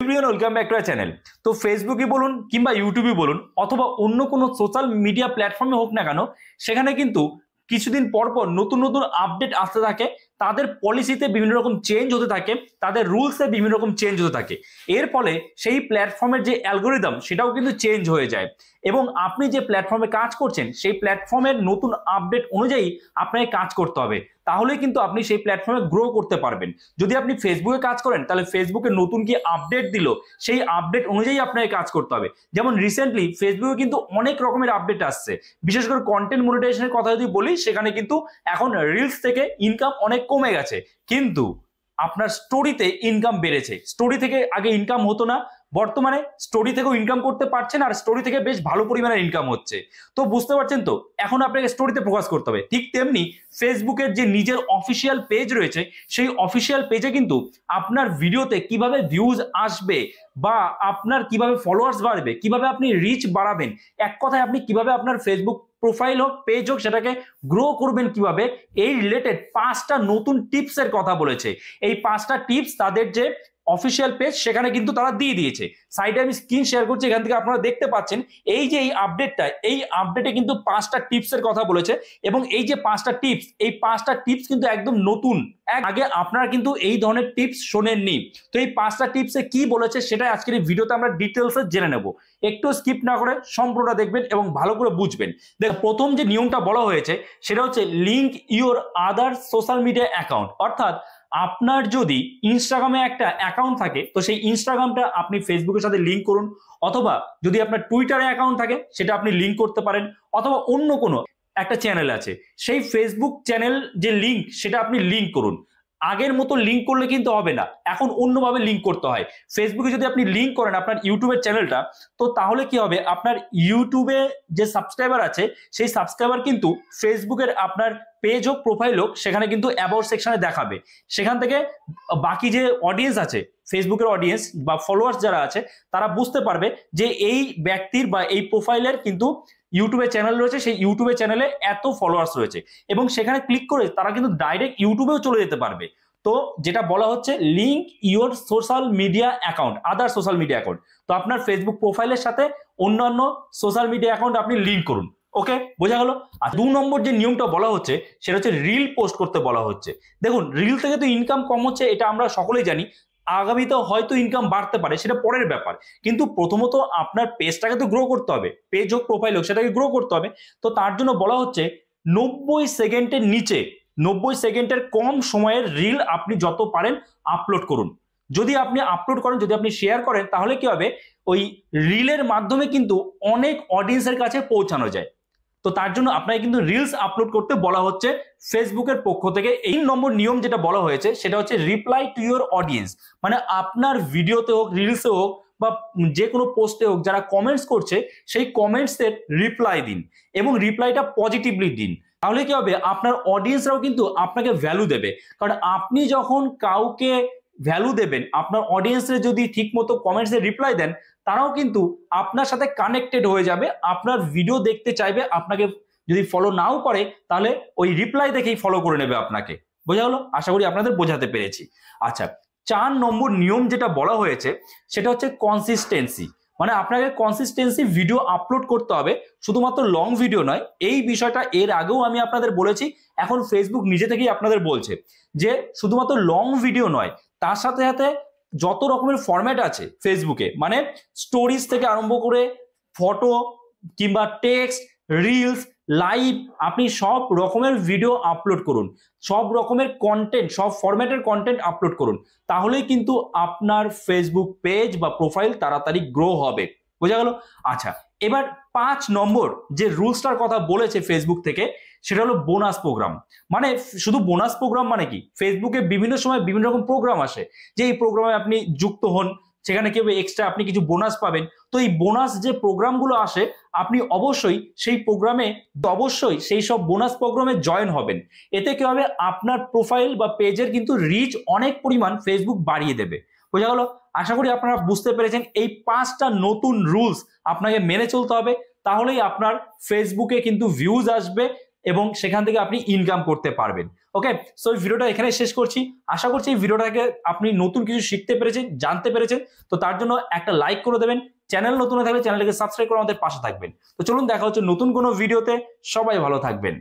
Everyone welcome back to our channel. তো ফেসবুকে বলুন কিংবা ইউটিউবে বলুন অথবা অন্য কোনো সোশ্যাল মিডিয়া প্ল্যাটফর্মে হোক না কেন, সেখানে কিন্তু কিছুদিন পর পর নতুন নতুন আপডেট আসতে থাকে। তাদের পলিসিতে বিভিন্ন রকম চেঞ্জ হতে থাকে, তাদের রুলসে বিভিন্ন রকম চেঞ্জ হতে থাকে। এর ফলে সেই প্ল্যাটফর্মের যে অ্যালগোরিদম সেটাও কিন্তু চেঞ্জ হয়ে যায় এবং আপনি যে প্ল্যাটফর্মে কাজ করছেন সেই প্ল্যাটফর্মের নতুন আপডেট অনুযায়ী আপনাকে কাজ করতে হবে, তাহলে কিন্তু আপনি সেই প্ল্যাটফর্মে গ্রো করতে পারবেন। যদি আপনি ফেসবুকে কাজ করেন তাহলে ফেসবুকে নতুন কি আপডেট দিল সেই আপডেট অনুযায়ী আপনাকে কাজ করতে হবে। যেমন রিসেন্টলি ফেসবুকে কিন্তু অনেক রকমের আপডেট আসছে, বিশেষ করে কন্টেন্ট মনিটাইজেশনের কথা যদি বলি, সেখানে কিন্তু এখন রিলস থেকে ইনকাম অনেক কমে গেছে, কিন্তু আপনার স্টোরিতে ইনকাম বেড়েছে। স্টোরি থেকে আগে ইনকাম হতো না, বর্তমানে স্টোরি থেকেও ইনকাম করতে পারছেন আর স্টোরি থেকে বেশ ভালো পরিমাণে ইনকাম হচ্ছে। তো বুঝতে পারছেন তো, এখন আপনাকে স্টোরিতে ফোকাস করতে হবে। ঠিক তেমনি ফেসবুকের যে নিজের অফিসিয়াল পেজ রয়েছে সেই অফিসিয়াল পেজে কিন্তু আপনার ভিডিওতে কিভাবে ভিউজ আসবে বা আপনার কিভাবে ফলোয়ার্স বাড়বে, কিভাবে আপনি রিচ বাড়াবেন, এক কথায় আপনি কিভাবে আপনার ফেসবুক প্রোফাইল হোক পেজ হোক সেটাকে গ্রো করবেন কিভাবে, এই রিলেটেড 5টা নতুন টিপসের কথা বলেছে। এই 5টা টিপস তাদের যে অফিসিয়াল পেজ সেখানে কিন্তু তারা দিয়ে দিয়েছে। সাইডে আমি স্ক্রিন শেয়ার করছি, এখান থেকে আপনারা দেখতে পাচ্ছেন এই যে এই আপডেটটা, এই আপডেটে কিন্তু 5টা টিপসের কথা বলেছে এবং এই যে 5টা টিপস, এই 5টা টিপস কিন্তু একদম নতুন। আগে আপনারা কিন্তু এই ধরনের টিপস শোনেননি। তো এই 5টা টিপসে কি বলেছে সেটা আজকের এই ভিডিওতে আমরা ডিটেলসে জেনে নেব। একটু স্কিপ না করে সম্পূর্ণটা দেখবেন এবং ভালো করে বুঝবেন। দেখ, প্রথম যে নিয়মটা বলা হয়েছে সেটা হচ্ছে link your other social media account. অর্থাৎ আপনার যদি ইনস্টাগ্রামে একটা অ্যাকাউন্ট থাকে তো সেই ইনস্টাগ্রামটা আপনি ফেসবুকের সাথে লিঙ্ক করুন, অথবা যদি আপনার টুইটারে অ্যাকাউন্ট থাকে সেটা আপনি লিঙ্ক করতে পারেন, অথবা অন্য কোনো একটা চ্যানেল আছে সেই ফেসবুক চ্যানেল যে লিঙ্ক সেটা আপনি লিঙ্ক করুন। আগের মতো লিঙ্ক করলে কিন্তু হবে না, এখন অন্যভাবে লিঙ্ক করতে হয়। ফেসবুকে যদি আপনি লিঙ্ক করেন আপনার ইউটিউবের চ্যানেলটা, তো তাহলে কি হবে, আপনার ইউটিউবে যে সাবস্ক্রাইবার আছে সেই সাবস্ক্রাইবার কিন্তু ফেসবুকের আপনার পেজ হোক প্রোফাইল হোক সেখানে কিন্তু অ্যাবাউট সেকশনে দেখাবে। সেখান থেকে বাকি যে অডিয়েন্স আছে, ফেসবুকের অডিয়েন্স বা ফলোয়ার্স যারা আছে, তারা বুঝতে পারবে যে এই ব্যক্তির বা এই প্রোফাইলের কিন্তু ইউটিউবে চ্যানেল রয়েছে, সেই ইউটিউবে চ্যানেলে এত ফলোয়ার্স রয়েছে এবং সেখানে ক্লিক করে তারা কিন্তু ডাইরেক্ট ইউটিউবেও চলে যেতে পারবে। তো যেটা বলা হচ্ছে link your social media account, other social media account. তো আপনার ফেসবুক প্রোফাইলের সাথে অন্যান্য সোশ্যাল মিডিয়া অ্যাকাউন্ট আপনি লিঙ্ক করুন। ওকে, বোঝা গেল। আর 2 নম্বর যে নিয়মটা বলা হচ্ছে সেটা হচ্ছে রিল পোস্ট করতে বলা হচ্ছে। দেখুন, রিল থেকে তো ইনকাম কম হচ্ছে, এটা আমরা সকলেই জানি। আগামীতে হয়তো ইনকাম বাড়তে পারে, সেটা পরের ব্যাপার, কিন্তু প্রথমত আপনার পেজটাকে তো গ্রো করতে হবে, পেজ হোক প্রোফাইল হোক সেটাকে গ্রো করতে হবে। তো তার জন্য বলা হচ্ছে 90 সেকেন্ডের নিচে, 90 সেকেন্ডের কম সময়ের রিল আপনি যত পারেন আপলোড করুন। যদি আপনি আপলোড করেন, যদি আপনি শেয়ার করেন, তাহলে কি হবে, ওই রিলের মাধ্যমে কিন্তু অনেক অডিয়েন্সের কাছে পৌঁছানো যায়। তো তার জন্য আপনাকে কিন্তু রিলস আপলোড করতে বলা হচ্ছে ফেসবুকের পক্ষ থেকে। এই নম্বর নিয়ম যেটা বলা হয়েছে সেটা হচ্ছে রিপ্লাই টু ইউর অডিয়েন্স। মানে আপনার ভিডিওতে হোক, রিলসে হোক বা যে কোনো পোস্টে হোক, যারা কমেন্টস করছে সেই কমেন্টসের রিপ্লাই দিন এবং রিপ্লাইটা পজিটিভলি দিন। তাহলে কি হবে, আপনার অডিয়েন্সরাও কিন্তু আপনাকে ভ্যালু দেবে। কারণ আপনি যখন কাউকে ভ্যালু দেবেন, আপনার অডিয়েন্সরা যদি ঠিক মতো কমেন্টসে রিপ্লাই দেন, তারাও কিন্তু আপনার সাথে কানেক্টেড হয়ে যাবে, আপনার ভিডিও দেখতে চাইবে। আপনাকে যদি ফলো নাও করে তাহলে ওই রিপ্লাই দেখেই ফলো করে নেবে আপনাকে। বোঝা হলো? আশা করি আপনাদের বোঝাতে পেরেছি। আচ্ছা, 4 নম্বর নিয়ম যেটা বলা হয়েছে সেটা হচ্ছে কনসিস্টেন্সি। মানে আপনাকে কনসিস্টেন্সি ভিডিও আপলোড করতে হবে, শুধুমাত্র লং ভিডিও নয়। এই বিষয়টা এর আগেও আমি আপনাদের বলেছি, এখন ফেসবুক নিজে থেকেই আপনাদের বলছে যে শুধুমাত্র লং ভিডিও নয়, তার সাথে সাথে যত রকমের ফরম্যাট আছে ফেসবুকে, মানে স্টোরিজ থেকে আরম্ভ করে ফটো কিংবা টেক্সট, রিলস, লাইভ, আপনি সব রকমের ভিডিও আপলোড করুন, সব রকমের কন্টেন্ট, সব ফরম্যাটের কন্টেন্ট আপলোড করুন। তাহলেই কিন্তু আপনার ফেসবুক পেজ বা প্রোফাইল তাড়াতাড়ি গ্রো হবে। বোঝা গেল? আচ্ছা, এবার 5 নম্বর যে রুলসটার কথা বলেছে ফেসবুক থেকে সেটা হলো বোনাস প্রোগ্রাম। মানে শুধু বোনাস প্রোগ্রাম মানে কি, ফেসবুকে বিভিন্ন সময় বিভিন্ন রকম প্রোগ্রাম আসে, যে এই প্রোগ্রামে আপনি যুক্ত হন, সেখানে কি হবে, এক্সট্রা আপনি কিছু বোনাস পাবেন। তো এই বোনাস যে প্রোগ্রামগুলো আসে, আপনি অবশ্যই সেই প্রোগ্রামে, অবশ্যই সেই সব বোনাস প্রোগ্রামে জয়েন হবেন। এতে কি হবে, আপনার প্রোফাইল বা পেজের কিন্তু রিচ অনেক পরিমাণ ফেসবুক বাড়িয়ে দেবে। বোঝা গেল? আশা করি আপনারা বুঝতে পেরেছেন। এই 5টা নতুন রুলস আপনাকে মেনে চলতে হবে, তাহলেই আপনার ফেসবুকে কিন্তু ভিউজ আসবে, এবং সেখান থেকে আপনি ইনকাম করতে পারবেন। ওকে, সো এই ভিডিওটা এখানে শেষ করছি। আশা করছি এই ভিডিওটাকে আপনি নতুন কিছু শিখতে পেরেছেন, জানতে পেরেছেন। তো তার জন্য একটা লাইক করে দেবেন, চ্যানেল নতুন হয়ে থাকলে চ্যানেলটাকে সাবস্ক্রাইব করে আমাদের পাশে থাকবেন। তো চলুন দেখা হচ্ছে নতুন কোনো ভিডিওতে, সবাই ভালো থাকবেন।